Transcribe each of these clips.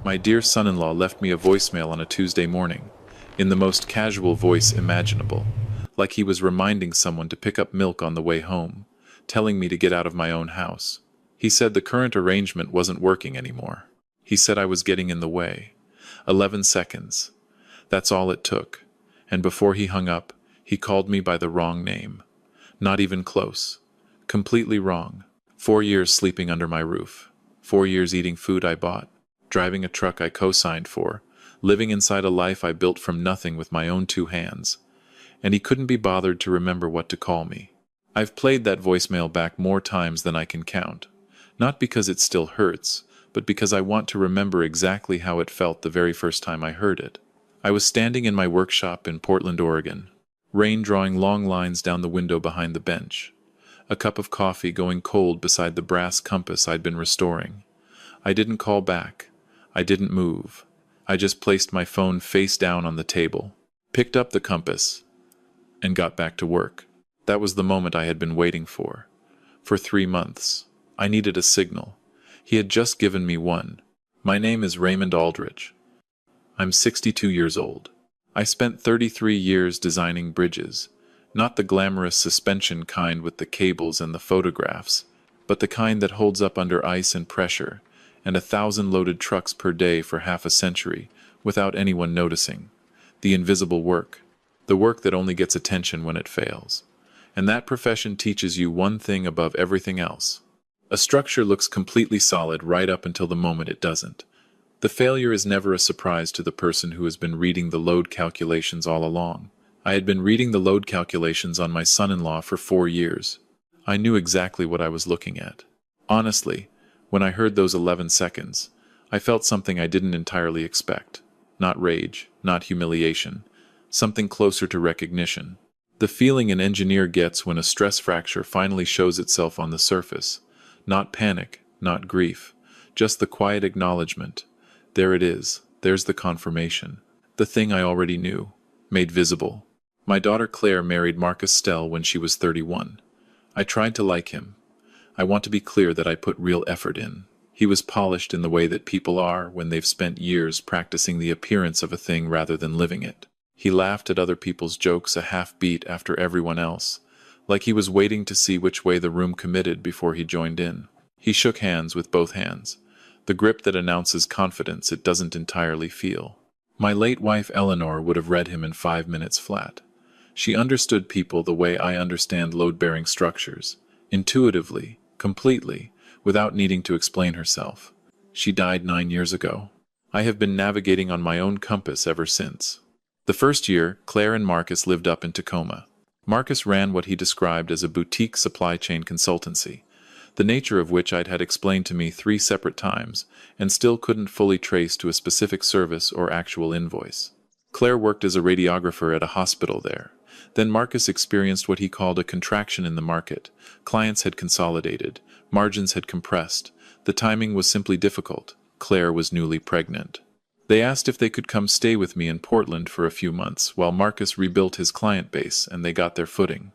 My dear son-in-law left me a voicemail on a Tuesday morning, in the most casual voice imaginable, like he was reminding someone to pick up milk on the way home, telling me to get out of my own house. He said the current arrangement wasn't working anymore. He said I was getting in the way. 11 seconds. That's all it took. And before he hung up, he called me by the wrong name. Not even close. Completely wrong. 4 years sleeping under my roof. 4 years eating food I bought. Driving a truck I co-signed for. Living inside a life I built from nothing with my own 2 hands. And he couldn't be bothered to remember what to call me. I've played that voicemail back more times than I can count. Not because it still hurts, but because I want to remember exactly how it felt the very first time I heard it. I was standing in my workshop in Portland, Oregon. Rain drawing long lines down the window behind the bench. A cup of coffee going cold beside the brass compass I'd been restoring. I didn't call back. I didn't move. I just placed my phone face down on the table, picked up the compass, and got back to work. That was the moment I had been waiting for. For 3 months. I needed a signal. He had just given me one. My name is Raymond Aldridge. I'm 62 years old. I spent 33 years designing bridges, not the glamorous suspension kind with the cables and the photographs, but the kind that holds up under ice and pressure, and 1,000 loaded trucks per day for half a century, without anyone noticing. The invisible work. The work that only gets attention when it fails. And that profession teaches you one thing above everything else. A structure looks completely solid right up until the moment it doesn't. The failure is never a surprise to the person who has been reading the load calculations all along. I had been reading the load calculations on my son-in-law for 4 years. I knew exactly what I was looking at. Honestly, when I heard those 11 seconds, I felt something I didn't entirely expect. Not rage, not humiliation. Something closer to recognition. The feeling an engineer gets when a stress fracture finally shows itself on the surface. Not panic, not grief. Just the quiet acknowledgement. There it is. There's the confirmation. The thing I already knew. Made visible. My daughter Claire married Marcus Stell when she was 31. I tried to like him. I want to be clear that I put real effort in. He was polished in the way that people are when they've spent years practicing the appearance of a thing rather than living it. He laughed at other people's jokes a half beat after everyone else, like he was waiting to see which way the room committed before he joined in. He shook hands with both hands, the grip that announces confidence it doesn't entirely feel. My late wife Eleanor would have read him in 5 minutes flat. She understood people the way I understand load-bearing structures, intuitively, completely, without needing to explain herself. She died 9 years ago. I have been navigating on my own compass ever since. The first year, Claire and Marcus lived up in Tacoma. Marcus ran what he described as a boutique supply chain consultancy, the nature of which I'd had explained to me 3 separate times, and still couldn't fully trace to a specific service or actual invoice. Claire worked as a radiographer at a hospital there. Then Marcus experienced what he called a contraction in the market. Clients had consolidated. Margins had compressed. The timing was simply difficult. Claire was newly pregnant. They asked if they could come stay with me in Portland for a few months while Marcus rebuilt his client base and they got their footing.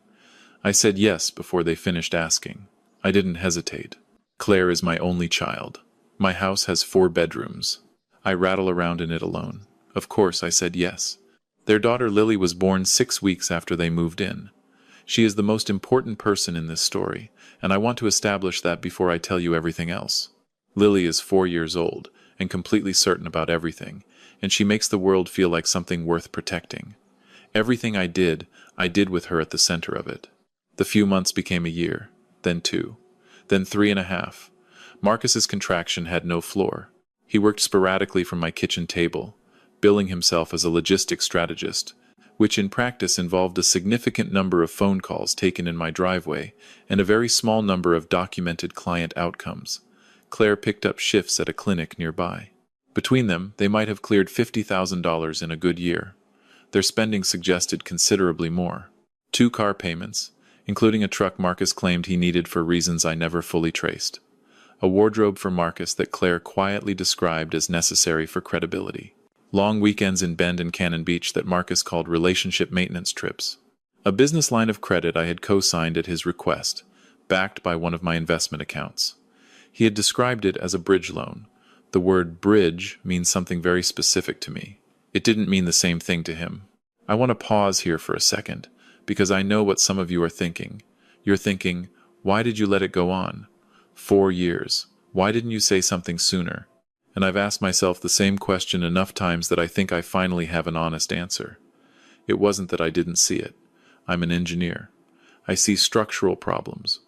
I said yes before they finished asking. I didn't hesitate. Claire is my only child. My house has 4 bedrooms. I rattle around in it alone. Of course I said yes. Their daughter Lily was born 6 weeks after they moved in. She is the most important person in this story, and I want to establish that before I tell you everything else. Lily is 4 years old, and completely certain about everything, and she makes the world feel like something worth protecting. Everything I did with her at the center of it. The few months became a year, then 2, then 3.5. Marcus's contraction had no floor. He worked sporadically from my kitchen table, billing himself as a logistics strategist, which in practice involved a significant number of phone calls taken in my driveway and a very small number of documented client outcomes. Claire picked up shifts at a clinic nearby. Between them, they might have cleared $50,000 in a good year. Their spending suggested considerably more. 2 car payments, including a truck Marcus claimed he needed for reasons I never fully traced. A wardrobe for Marcus that Claire quietly described as necessary for credibility. Long weekends in Bend and Cannon Beach that Marcus called relationship maintenance trips. A business line of credit I had co-signed at his request, backed by one of my investment accounts. He had described it as a bridge loan, The word bridge means something very specific to me. It didn't mean the same thing to him. I want to pause here for a second, because I know what some of you are thinking. You're thinking, why did you let it go on? 4 years. Why didn't you say something sooner? And I've asked myself the same question enough times that I think I finally have an honest answer. It wasn't that I didn't see it. I'm an engineer. I see structural problems.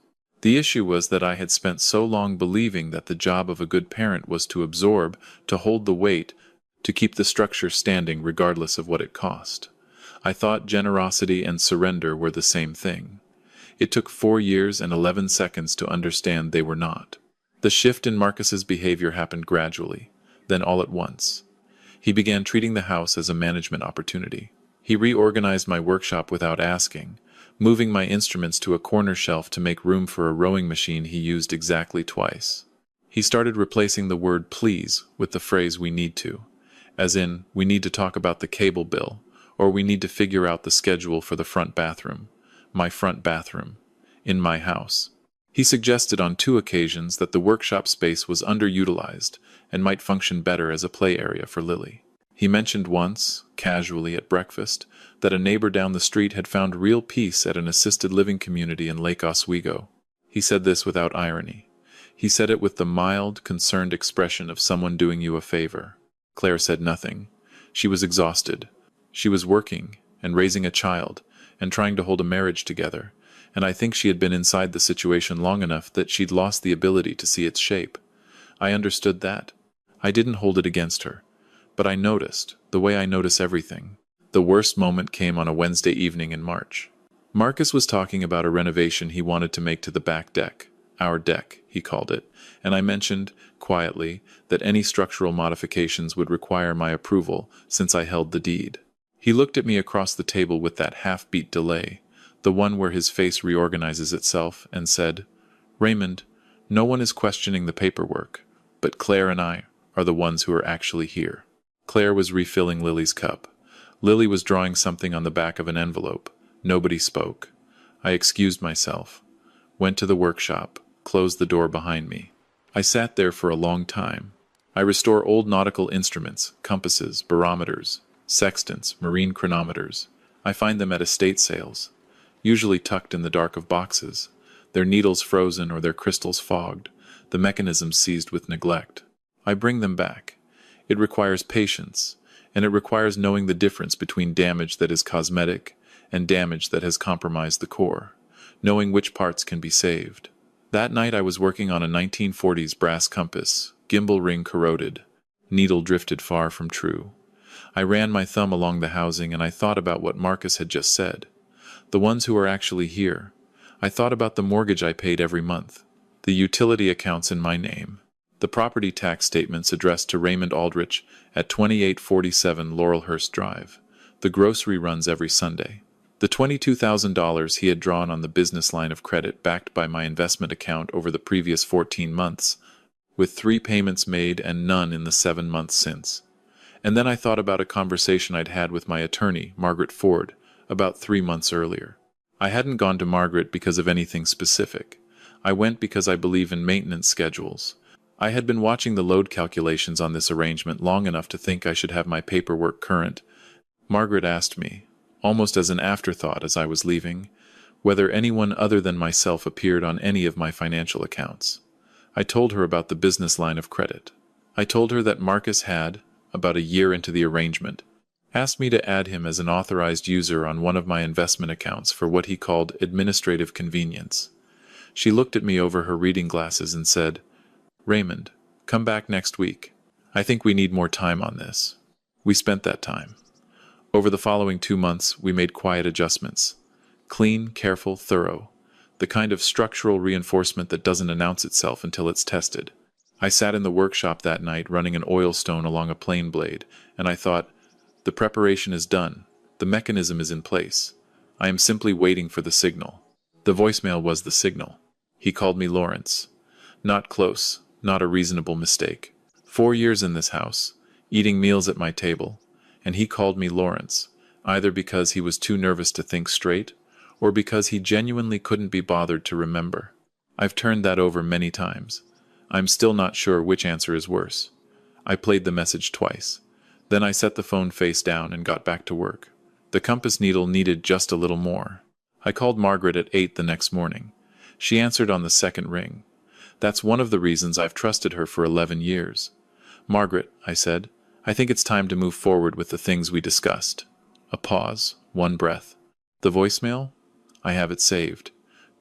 The issue was that I had spent so long believing that the job of a good parent was to absorb, to hold the weight, to keep the structure standing regardless of what it cost. I thought generosity and surrender were the same thing. It took 4 years and 11 seconds to understand they were not. The shift in Marcus's behavior happened gradually, then all at once. He began treating the house as a management opportunity. He reorganized my workshop without asking, moving my instruments to a corner shelf to make room for a rowing machine he used exactly twice. He started replacing the word please with the phrase we need to, as in, we need to talk about the cable bill, or we need to figure out the schedule for the front bathroom, my front bathroom, in my house. He suggested on 2 occasions that the workshop space was underutilized and might function better as a play area for Lily. He mentioned once, casually at breakfast, that a neighbor down the street had found real peace at an assisted living community in Lake Oswego. He said this without irony. He said it with the mild, concerned expression of someone doing you a favor. Claire said nothing. She was exhausted. She was working and raising a child and trying to hold a marriage together, and I think she had been inside the situation long enough that she'd lost the ability to see its shape. I understood that. I didn't hold it against her. But I noticed, the way I notice everything. The worst moment came on a Wednesday evening in March. Marcus was talking about a renovation he wanted to make to the back deck. Our deck, he called it, and I mentioned, quietly, that any structural modifications would require my approval since I held the deed. He looked at me across the table with that half-beat delay, the one where his face reorganizes itself, and said, "Raymond, no one is questioning the paperwork, but Claire and I are the ones who are actually here." Claire was refilling Lily's cup. Lily was drawing something on the back of an envelope. Nobody spoke. I excused myself, went to the workshop, closed the door behind me. I sat there for a long time. I restore old nautical instruments, compasses, barometers, sextants, marine chronometers. I find them at estate sales, usually tucked in the dark of boxes, their needles frozen or their crystals fogged, the mechanisms seized with neglect. I bring them back. It requires patience, and it requires knowing the difference between damage that is cosmetic and damage that has compromised the core, knowing which parts can be saved. That night I was working on a 1940s brass compass, gimbal ring corroded, needle drifted far from true. I ran my thumb along the housing and I thought about what Marcus had just said. The ones who are actually here. I thought about the mortgage I paid every month, the utility accounts in my name, the property tax statements addressed to Raymond Aldrich at 2847 Laurelhurst Drive, the grocery runs every Sunday, the $22,000 he had drawn on the business line of credit backed by my investment account over the previous 14 months, with 3 payments made and none in the 7 months since. And then I thought about a conversation I'd had with my attorney, Margaret Ford, about 3 months earlier. I hadn't gone to Margaret because of anything specific. I went because I believe in maintenance schedules. I had been watching the load calculations on this arrangement long enough to think I should have my paperwork current. Margaret asked me, almost as an afterthought as I was leaving, whether anyone other than myself appeared on any of my financial accounts. I told her about the business line of credit. I told her that Marcus had, about a year into the arrangement, asked me to add him as an authorized user on one of my investment accounts for what he called administrative convenience. She looked at me over her reading glasses and said, "Raymond, come back next week. I think we need more time on this." We spent that time. Over the following 2 months, we made quiet adjustments. Clean, careful, thorough. The kind of structural reinforcement that doesn't announce itself until it's tested. I sat in the workshop that night running an oil stone along a plane blade, and I thought, the preparation is done. The mechanism is in place. I am simply waiting for the signal. The voicemail was the signal. He called me Lawrence. Not close, not a reasonable mistake. 4 years in this house, eating meals at my table, and he called me Lawrence, either because he was too nervous to think straight, or because he genuinely couldn't be bothered to remember. I've turned that over many times. I'm still not sure which answer is worse. I played the message twice. Then I set the phone face down and got back to work. The compass needle needed just a little more. I called Margaret at 8 the next morning. She answered on the second ring. That's one of the reasons I've trusted her for 11 years. Margaret, I said, I think it's time to move forward with the things we discussed. A pause, one breath. The voicemail? I have it saved.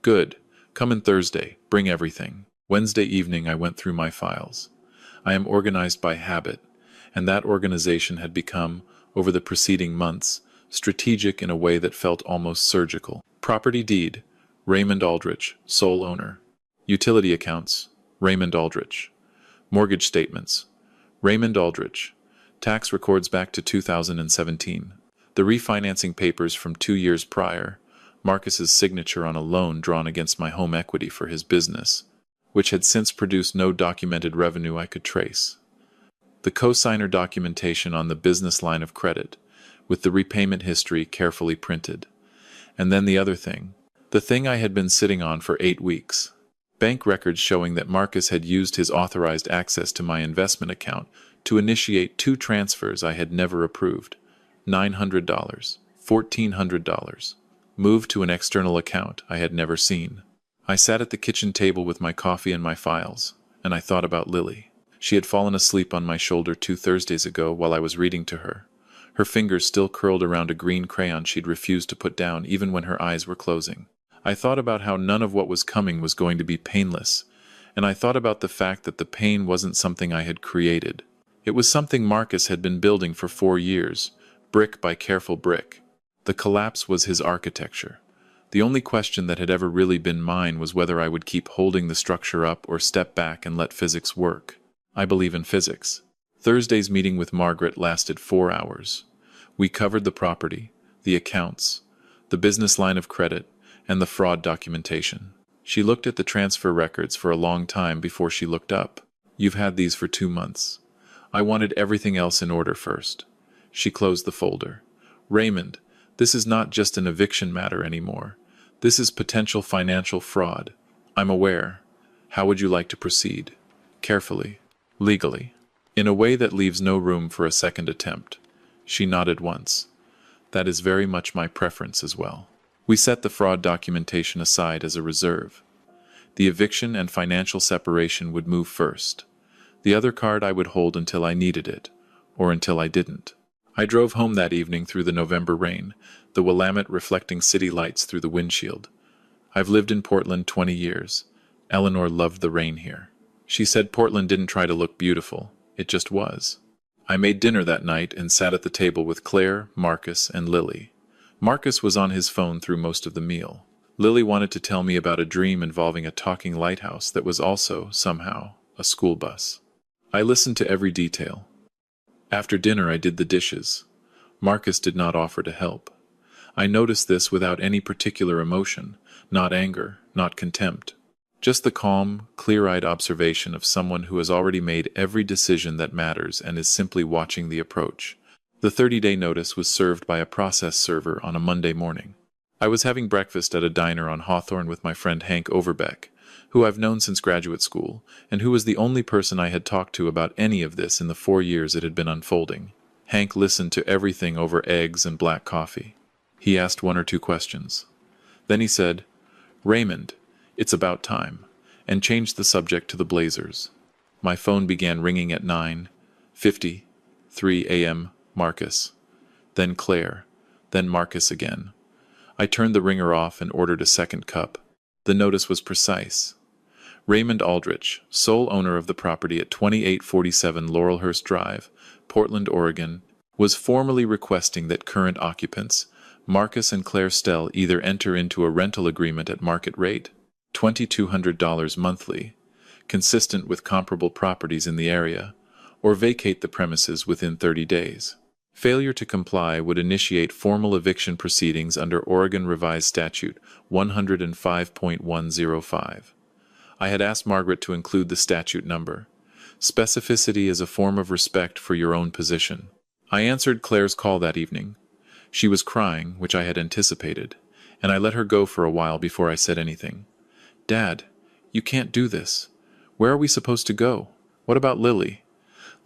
Good. Come in Thursday. Bring everything. Wednesday evening I went through my files. I am organized by habit, and that organization had become, over the preceding months, strategic in a way that felt almost surgical. Property deed, Raymond Aldrich, sole owner. Utility accounts, Raymond Aldrich. Mortgage statements, Raymond Aldrich. Tax records back to 2017. The refinancing papers from 2 years prior, Marcus's signature on a loan drawn against my home equity for his business, which had since produced no documented revenue I could trace. The cosigner documentation on the business line of credit, with the repayment history carefully printed. And then the other thing, the thing I had been sitting on for 8 weeks. Bank records showing that Marcus had used his authorized access to my investment account to initiate 2 transfers I had never approved. $900, $1,400, moved to an external account I had never seen. I sat at the kitchen table with my coffee and my files, and I thought about Lily. She had fallen asleep on my shoulder 2 Thursdays ago while I was reading to her. Her fingers still curled around a green crayon she'd refused to put down even when her eyes were closing. I thought about how none of what was coming was going to be painless, and I thought about the fact that the pain wasn't something I had created. It was something Marcus had been building for 4 years, brick by careful brick. The collapse was his architecture. The only question that had ever really been mine was whether I would keep holding the structure up or step back and let physics work. I believe in physics. Thursday's meeting with Margaret lasted 4 hours. We covered the property, the accounts, the business line of credit, and the fraud documentation. She looked at the transfer records for a long time before she looked up. You've had these for 2 months. I wanted everything else in order first. She closed the folder. Raymond, this is not just an eviction matter anymore. This is potential financial fraud. I'm aware. How would you like to proceed? Carefully. Legally. In a way that leaves no room for a second attempt. She nodded once. That is very much my preference as well. We set the fraud documentation aside as a reserve. The eviction and financial separation would move first. The other card I would hold until I needed it, or until I didn't. I drove home that evening through the November rain, the Willamette reflecting city lights through the windshield. I've lived in Portland 20 years. Eleanor loved the rain here. She said Portland didn't try to look beautiful, it just was. I made dinner that night and sat at the table with Claire, Marcus, and Lily. Marcus was on his phone through most of the meal. Lily wanted to tell me about a dream involving a talking lighthouse that was also, somehow, a school bus. I listened to every detail. After dinner I did the dishes. Marcus did not offer to help. I noticed this without any particular emotion, not anger, not contempt. Just the calm, clear-eyed observation of someone who has already made every decision that matters and is simply watching the approach. The 30-day notice was served by a process server on a Monday morning. I was having breakfast at a diner on Hawthorne with my friend Hank Overbeck, who I've known since graduate school, and who was the only person I had talked to about any of this in the 4 years it had been unfolding. Hank listened to everything over eggs and black coffee. He asked 1 or 2 questions. Then he said, Raymond, it's about time, and changed the subject to the Blazers. My phone began ringing at 9:53 a.m. Marcus. Then Claire. Then Marcus again. I turned the ringer off and ordered a second cup. The notice was precise. Raymond Aldrich, sole owner of the property at 2847 Laurelhurst Drive, Portland, Oregon, was formally requesting that current occupants, Marcus and Claire Stell, either enter into a rental agreement at market rate, $2,200 monthly, consistent with comparable properties in the area, or vacate the premises within 30 days. Failure to comply would initiate formal eviction proceedings under Oregon Revised Statute 105.105. I had asked Margaret to include the statute number. Specificity is a form of respect for your own position. I answered Claire's call that evening. She was crying, which I had anticipated, and I let her go for a while before I said anything. Dad, you can't do this. Where are we supposed to go? What about Lily?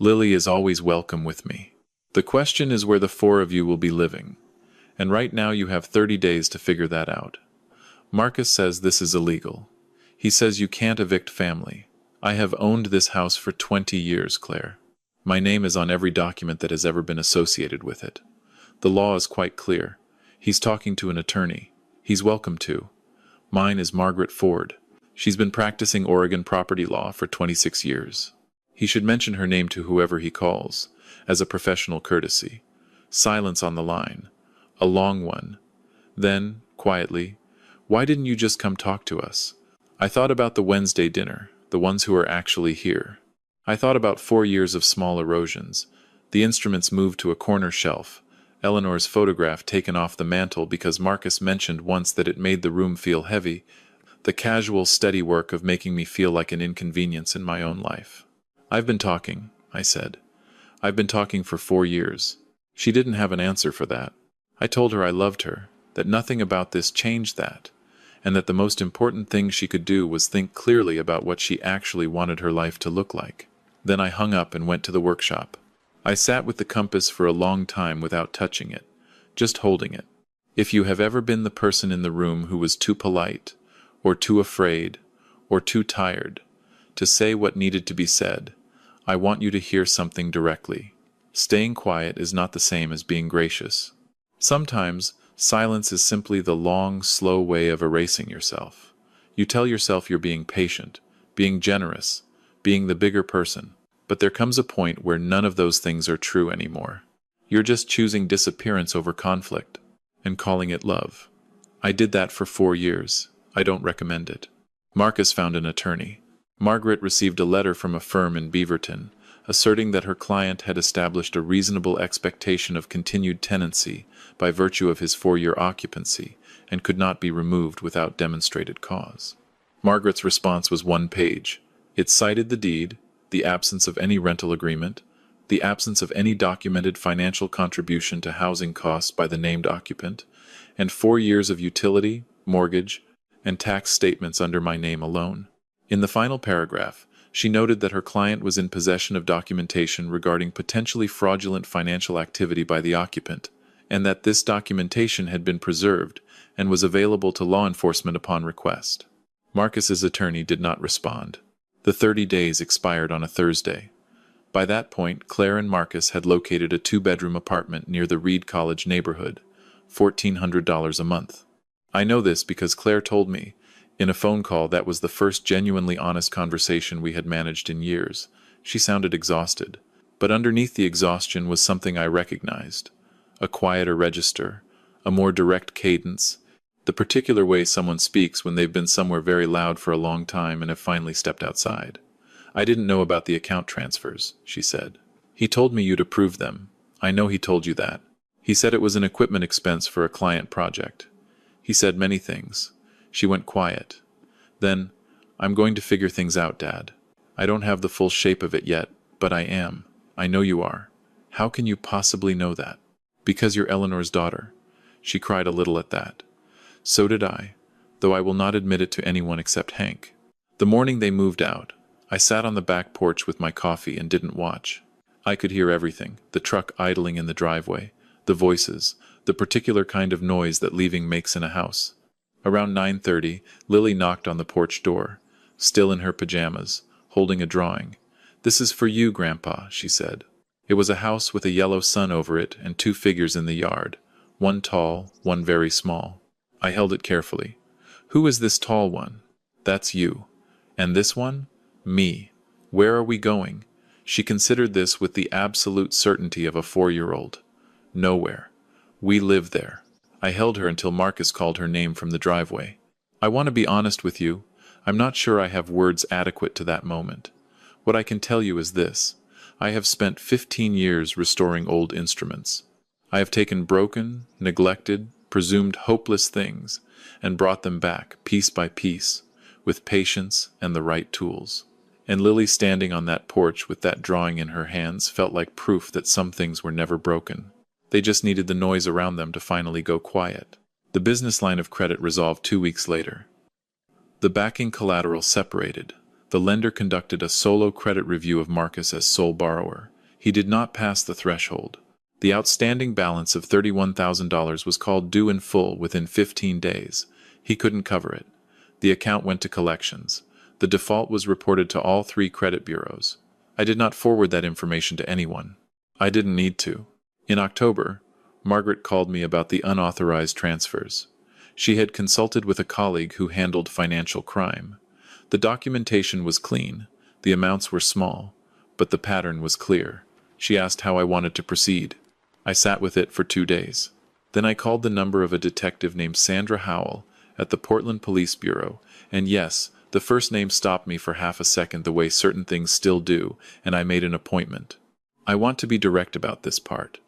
Lily is always welcome with me. The question is where the four of you will be living, and right now you have 30 days to figure that out. Marcus says this is illegal. He says you can't evict family. I have owned this house for 20 years, Claire. My name is on every document that has ever been associated with it. The law is quite clear. He's talking to an attorney. He's welcome to. Mine is Margaret Ford. She's been practicing Oregon property law for 26 years. He should mention her name to whoever he calls, as a professional courtesy. Silence on the line. A long one. Then, quietly, why didn't you just come talk to us? I thought about the Wednesday dinner, the ones who are actually here. I thought about 4 years of small erosions, the instruments moved to a corner shelf, Eleanor's photograph taken off the mantel because Marcus mentioned once that it made the room feel heavy, the casual, steady work of making me feel like an inconvenience in my own life. I've been talking, I said. I've been talking for 4 years. She didn't have an answer for that. I told her I loved her, that nothing about this changed that, and that the most important thing she could do was think clearly about what she actually wanted her life to look like. Then I hung up and went to the workshop. I sat with the compass for a long time without touching it, just holding it. If you have ever been the person in the room who was too polite, or too afraid, or too tired, to say what needed to be said, I want you to hear something directly. Staying quiet is not the same as being gracious. Sometimes, silence is simply the long, slow way of erasing yourself. You tell yourself you're being patient, being generous, being the bigger person, but there comes a point where none of those things are true anymore. You're just choosing disappearance over conflict, and calling it love. I did that for 4 years. I don't recommend it. Marcus found an attorney. Margaret received a letter from a firm in Beaverton, asserting that her client had established a reasonable expectation of continued tenancy by virtue of his 4-year occupancy, and could not be removed without demonstrated cause. Margaret's response was 1 page. It cited the deed, the absence of any rental agreement, the absence of any documented financial contribution to housing costs by the named occupant, and 4 years of utility, mortgage, and tax statements under my name alone. In the final paragraph, she noted that her client was in possession of documentation regarding potentially fraudulent financial activity by the occupant, and that this documentation had been preserved and was available to law enforcement upon request. Marcus's attorney did not respond. The 30 days expired on a Thursday. By that point, Claire and Marcus had located a 2-bedroom apartment near the Reed College neighborhood, $1,400 a month. I know this because Claire told me, in a phone call that was the first genuinely honest conversation we had managed in years. She sounded exhausted, but underneath the exhaustion was something I recognized. A quieter register, a more direct cadence, the particular way someone speaks when they've been somewhere very loud for a long time and have finally stepped outside. I didn't know about the account transfers, she said. He told me you'd approved them. I know he told you that. He said it was an equipment expense for a client project. He said many things. She went quiet. Then, I'm going to figure things out, Dad. I don't have the full shape of it yet, but I am. I know you are. How can you possibly know that? Because you're Eleanor's daughter. She cried a little at that. So did I, though I will not admit it to anyone except Hank. The morning they moved out, I sat on the back porch with my coffee and didn't watch. I could hear everything, the truck idling in the driveway, the voices, the particular kind of noise that leaving makes in a house. Around 9:30, Lily knocked on the porch door, still in her pajamas, holding a drawing. "This is for you, Grandpa," she said. It was a house with a yellow sun over it and 2 figures in the yard, one tall, one very small. I held it carefully. "Who is this tall one?" "That's you." "And this one?" "Me." "Where are we going?" She considered this with the absolute certainty of a 4-year-old. "Nowhere. We live there." I held her until Marcus called her name from the driveway. "I want to be honest with you. I'm not sure I have words adequate to that moment. What I can tell you is this. I have spent 15 years restoring old instruments. I have taken broken, neglected, presumed hopeless things and brought them back, piece by piece, with patience and the right tools." And Lily standing on that porch with that drawing in her hands felt like proof that some things were never broken. They just needed the noise around them to finally go quiet. The business line of credit resolved 2 weeks later. The backing collateral separated. The lender conducted a solo credit review of Marcus as sole borrower. He did not pass the threshold. The outstanding balance of $31,000 was called due in full within 15 days. He couldn't cover it. The account went to collections. The default was reported to all 3 credit bureaus. I did not forward that information to anyone. I didn't need to. In October, Margaret called me about the unauthorized transfers. She had consulted with a colleague who handled financial crime. The documentation was clean, the amounts were small, but the pattern was clear. She asked how I wanted to proceed. I sat with it for 2 days. Then I called the number of a detective named Sandra Howell at the Portland Police Bureau, and yes, the first name stopped me for half a second the way certain things still do, and I made an appointment. I want to be direct about this part.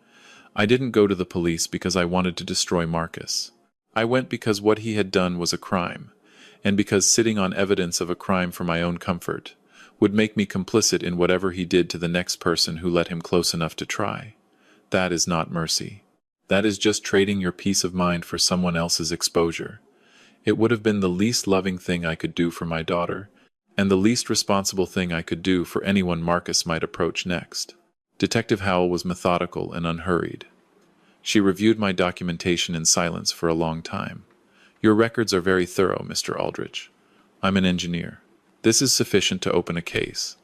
I didn't go to the police because I wanted to destroy Marcus. I went because what he had done was a crime, and because sitting on evidence of a crime for my own comfort would make me complicit in whatever he did to the next person who let him close enough to try. That is not mercy. That is just trading your peace of mind for someone else's exposure. It would have been the least loving thing I could do for my daughter, and the least responsible thing I could do for anyone Marcus might approach next. Detective Howell was methodical and unhurried. She reviewed my documentation in silence for a long time. Your records are very thorough, Mr. Aldrich. I'm an engineer. This is sufficient to open a case.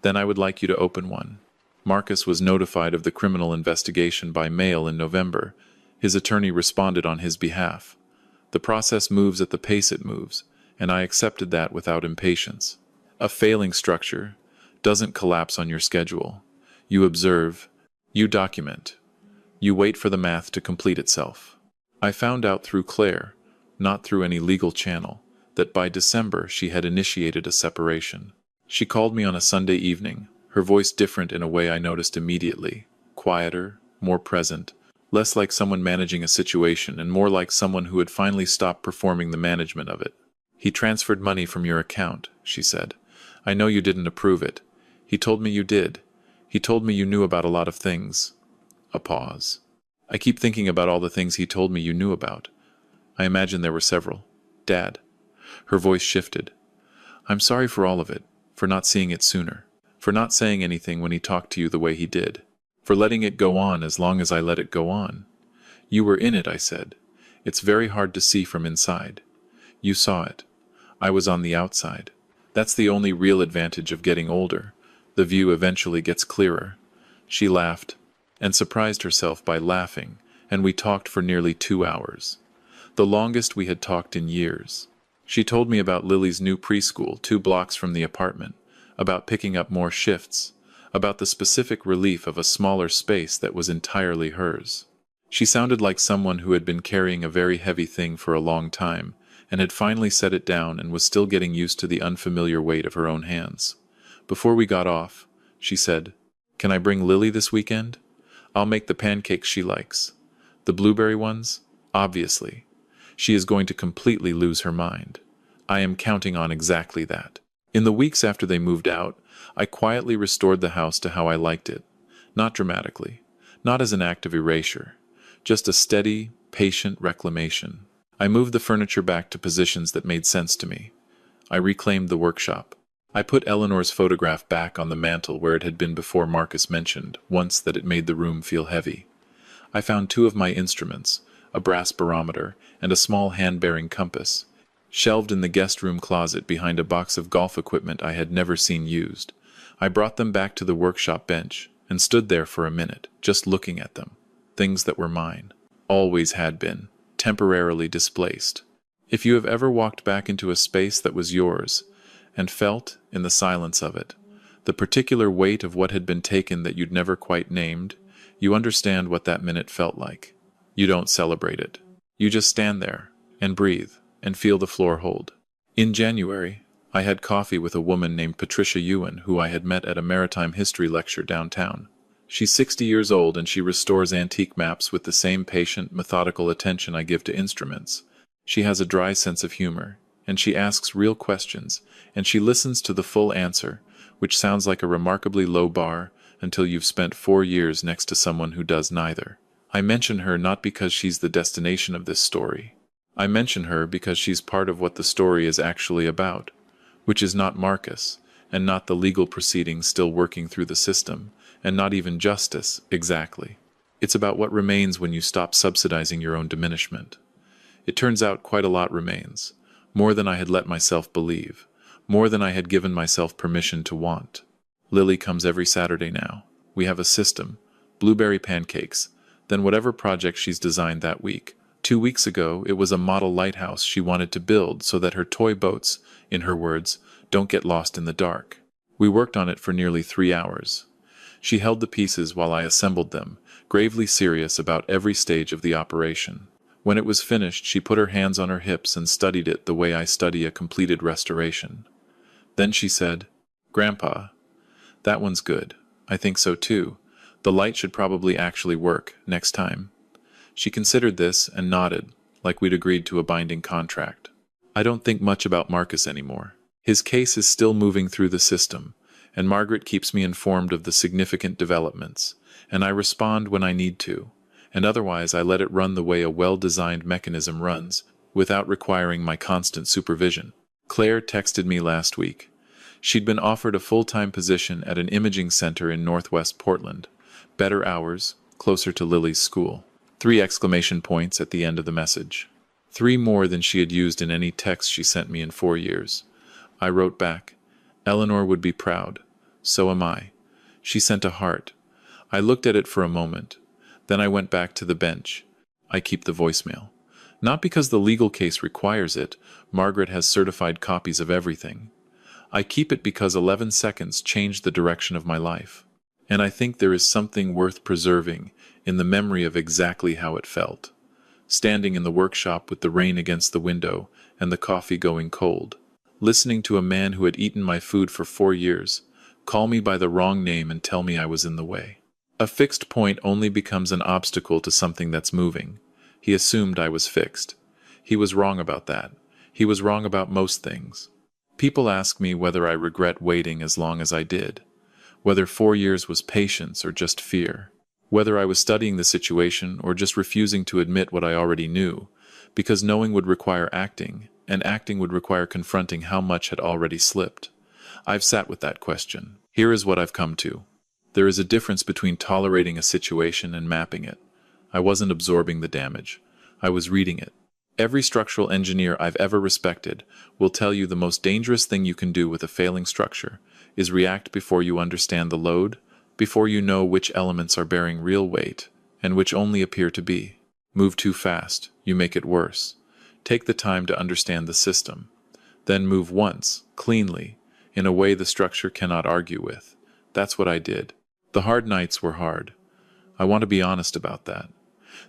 Then I would like you to open one. Marcus was notified of the criminal investigation by mail in November. His attorney responded on his behalf. The process moves at the pace it moves, and I accepted that without impatience. A failing structure doesn't collapse on your schedule. You observe, you document, you wait for the math to complete itself. I found out through Claire, not through any legal channel, that by December she had initiated a separation. She called me on a Sunday evening, her voice different in a way I noticed immediately, quieter, more present, less like someone managing a situation and more like someone who had finally stopped performing the management of it. He transferred money from your account, she said. I know you didn't approve it. He told me you did. He told me you knew about a lot of things. A pause. I keep thinking about all the things he told me you knew about. I imagine there were several. Dad. Her voice shifted. I'm sorry for all of it, for not seeing it sooner, for not saying anything when he talked to you the way he did, for letting it go on as long as I let it go on. You were in it, I said. It's very hard to see from inside. You saw it. I was on the outside. That's the only real advantage of getting older. The view eventually gets clearer. She laughed, and surprised herself by laughing, and we talked for nearly 2 hours. The longest we had talked in years. She told me about Lily's new preschool 2 blocks from the apartment, about picking up more shifts, about the specific relief of a smaller space that was entirely hers. She sounded like someone who had been carrying a very heavy thing for a long time, and had finally set it down and was still getting used to the unfamiliar weight of her own hands. Before we got off, she said, Can I bring Lily this weekend? I'll make the pancakes she likes. The blueberry ones? Obviously. She is going to completely lose her mind. I am counting on exactly that. In the weeks after they moved out, I quietly restored the house to how I liked it. Not dramatically. Not as an act of erasure. Just a steady, patient reclamation. I moved the furniture back to positions that made sense to me. I reclaimed the workshop. I put Eleanor's photograph back on the mantel where it had been before Marcus mentioned, once that it made the room feel heavy. I found 2 of my instruments, a brass barometer and a small hand-bearing compass, shelved in the guest room closet behind a box of golf equipment I had never seen used. I brought them back to the workshop bench and stood there for a minute, just looking at them. Things that were mine. Always had been. Temporarily displaced. If you have ever walked back into a space that was yours, and felt, in the silence of it, the particular weight of what had been taken that you'd never quite named, you understand what that minute felt like. You don't celebrate it. You just stand there, and breathe, and feel the floor hold. In January, I had coffee with a woman named Patricia Ewan, who I had met at a maritime history lecture downtown. She's 60 years old, and she restores antique maps with the same patient, methodical attention I give to instruments. She has a dry sense of humor, and she asks real questions, and she listens to the full answer, which sounds like a remarkably low bar until you've spent 4 years next to someone who does neither. I mention her not because she's the destination of this story. I mention her because she's part of what the story is actually about, which is not Marcus, and not the legal proceedings still working through the system, And not even justice, exactly. It's about what remains when you stop subsidizing your own diminishment. It turns out quite a lot remains. More than I had let myself believe. More than I had given myself permission to want. Lily comes every Saturday now. We have a system. Blueberry pancakes. Then whatever project she's designed that week. 2 weeks ago, it was a model lighthouse she wanted to build so that her toy boats, in her words, don't get lost in the dark. We worked on it for nearly 3 hours. She held the pieces while I assembled them, gravely serious about every stage of the operation. When it was finished, she put her hands on her hips and studied it the way I study a completed restoration. Then she said, "Grandpa, that one's good. I think so too. The light should probably actually work next time." She considered this and nodded, like we'd agreed to a binding contract. I don't think much about Marcus anymore. His case is still moving through the system, and Margaret keeps me informed of the significant developments, and I respond when I need to, and otherwise I let it run the way a well-designed mechanism runs, without requiring my constant supervision. Claire texted me last week. She'd been offered a full-time position at an imaging center in Northwest Portland. Better hours, closer to Lily's school. 3 exclamation points at the end of the message. 3 more than she had used in any text she sent me in 4 years. I wrote back, "Eleanor would be proud. So am I." She sent a heart. I looked at it for a moment. Then I went back to the bench. I keep the voicemail. Not because the legal case requires it. Margaret has certified copies of everything. I keep it because 11 seconds changed the direction of my life. And I think there is something worth preserving in the memory of exactly how it felt. Standing in the workshop with the rain against the window and the coffee going cold. Listening to a man who had eaten my food for 4 years call me by the wrong name and tell me I was in the way. A fixed point only becomes an obstacle to something that's moving. He assumed I was fixed. He was wrong about that. He was wrong about most things. People ask me whether I regret waiting as long as I did. Whether 4 years was patience or just fear. Whether I was studying the situation or just refusing to admit what I already knew, because knowing would require acting, and acting would require confronting how much had already slipped. I've sat with that question. Here is what I've come to. There is a difference between tolerating a situation and mapping it. I wasn't absorbing the damage. I was reading it. Every structural engineer I've ever respected will tell you the most dangerous thing you can do with a failing structure is react before you understand the load, before you know which elements are bearing real weight and which only appear to be. Move too fast, you make it worse. Take the time to understand the system. Then move once, cleanly, in a way the structure cannot argue with. That's what I did. The hard nights were hard. I want to be honest about that.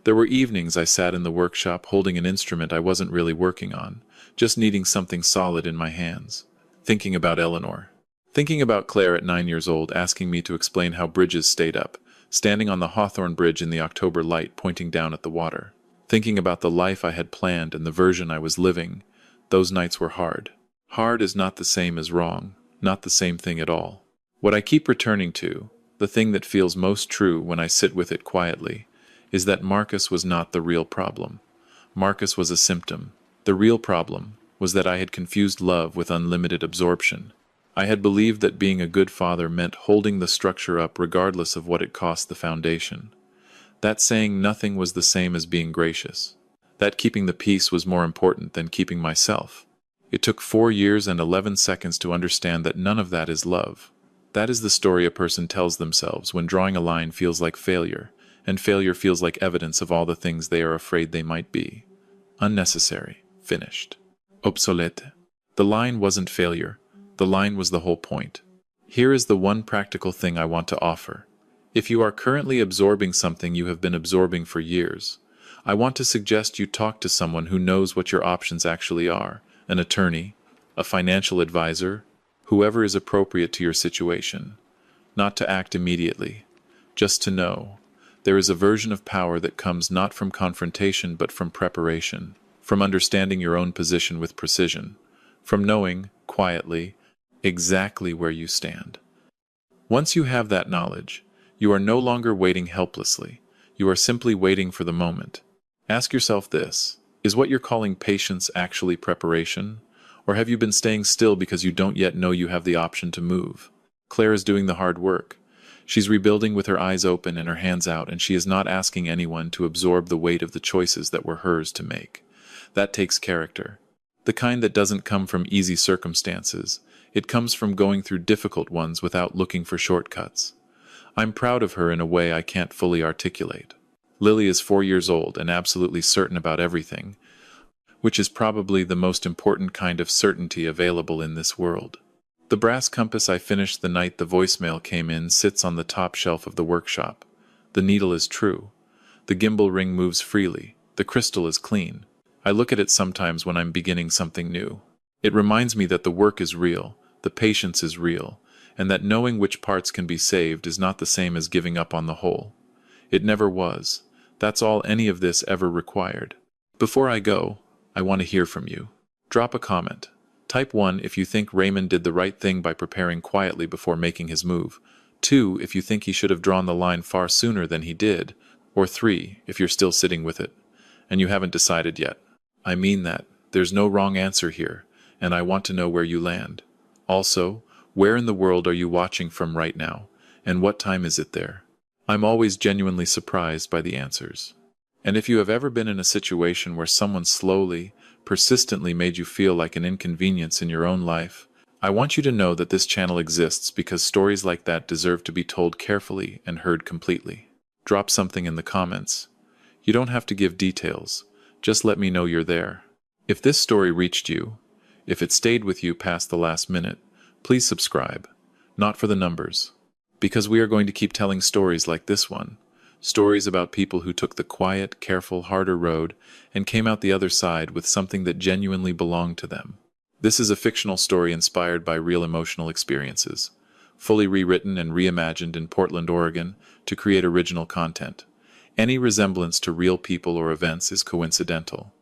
There were evenings I sat in the workshop holding an instrument I wasn't really working on, just needing something solid in my hands. Thinking about Eleanor. Thinking about Claire at 9 years old asking me to explain how bridges stayed up, standing on the Hawthorne Bridge in the October light pointing down at the water. Thinking about the life I had planned and the version I was living. Those nights were hard. Hard is not the same as wrong, not the same thing at all. What I keep returning to, the thing that feels most true when I sit with it quietly, is that Marcus was not the real problem. Marcus was a symptom. The real problem was that I had confused love with unlimited absorption. I had believed that being a good father meant holding the structure up regardless of what it cost the foundation. That saying nothing was the same as being gracious. That keeping the peace was more important than keeping myself. It took 4 years and 11 seconds to understand that none of that is love. That is the story a person tells themselves when drawing a line feels like failure, and failure feels like evidence of all the things they are afraid they might be. Unnecessary. Finished. Obsolete. The line wasn't failure. The line was the whole point. Here is the one practical thing I want to offer. If you are currently absorbing something you have been absorbing for years, I want to suggest you talk to someone who knows what your options actually are, an attorney, a financial advisor, whoever is appropriate to your situation. Not to act immediately, just to know. There is a version of power that comes not from confrontation but from preparation, from understanding your own position with precision, from knowing, quietly, exactly where you stand. Once you have that knowledge, you are no longer waiting helplessly. You are simply waiting for the moment. Ask yourself this: is what you're calling patience actually preparation? Or have you been staying still because you don't yet know you have the option to move? Claire is doing the hard work. She's rebuilding with her eyes open and her hands out, and she is not asking anyone to absorb the weight of the choices that were hers to make. That takes character. The kind that doesn't come from easy circumstances. It comes from going through difficult ones without looking for shortcuts. I'm proud of her in a way I can't fully articulate. Lily is 4 years old and absolutely certain about everything, which is probably the most important kind of certainty available in this world. The brass compass I finished the night the voicemail came in sits on the top shelf of the workshop. The needle is true. The gimbal ring moves freely. The crystal is clean. I look at it sometimes when I'm beginning something new. It reminds me that the work is real, the patience is real, and that knowing which parts can be saved is not the same as giving up on the whole. It never was. That's all any of this ever required. Before I go, I want to hear from you. Drop a comment. Type 1 if you think Raymond did the right thing by preparing quietly before making his move. 2 if you think he should have drawn the line far sooner than he did. Or 3 if you're still sitting with it, and you haven't decided yet. I mean that. There's no wrong answer here, and I want to know where you land. Also, where in the world are you watching from right now, and what time is it there? I'm always genuinely surprised by the answers. And if you have ever been in a situation where someone slowly, persistently made you feel like an inconvenience in your own life, I want you to know that this channel exists because stories like that deserve to be told carefully and heard completely. Drop something in the comments. You don't have to give details, just let me know you're there. If this story reached you, if it stayed with you past the last minute, please subscribe. Not for the numbers. Because we are going to keep telling stories like this one. Stories about people who took the quiet, careful, harder road and came out the other side with something that genuinely belonged to them. This is a fictional story inspired by real emotional experiences, fully rewritten and reimagined in Portland, Oregon, to create original content. Any resemblance to real people or events is coincidental.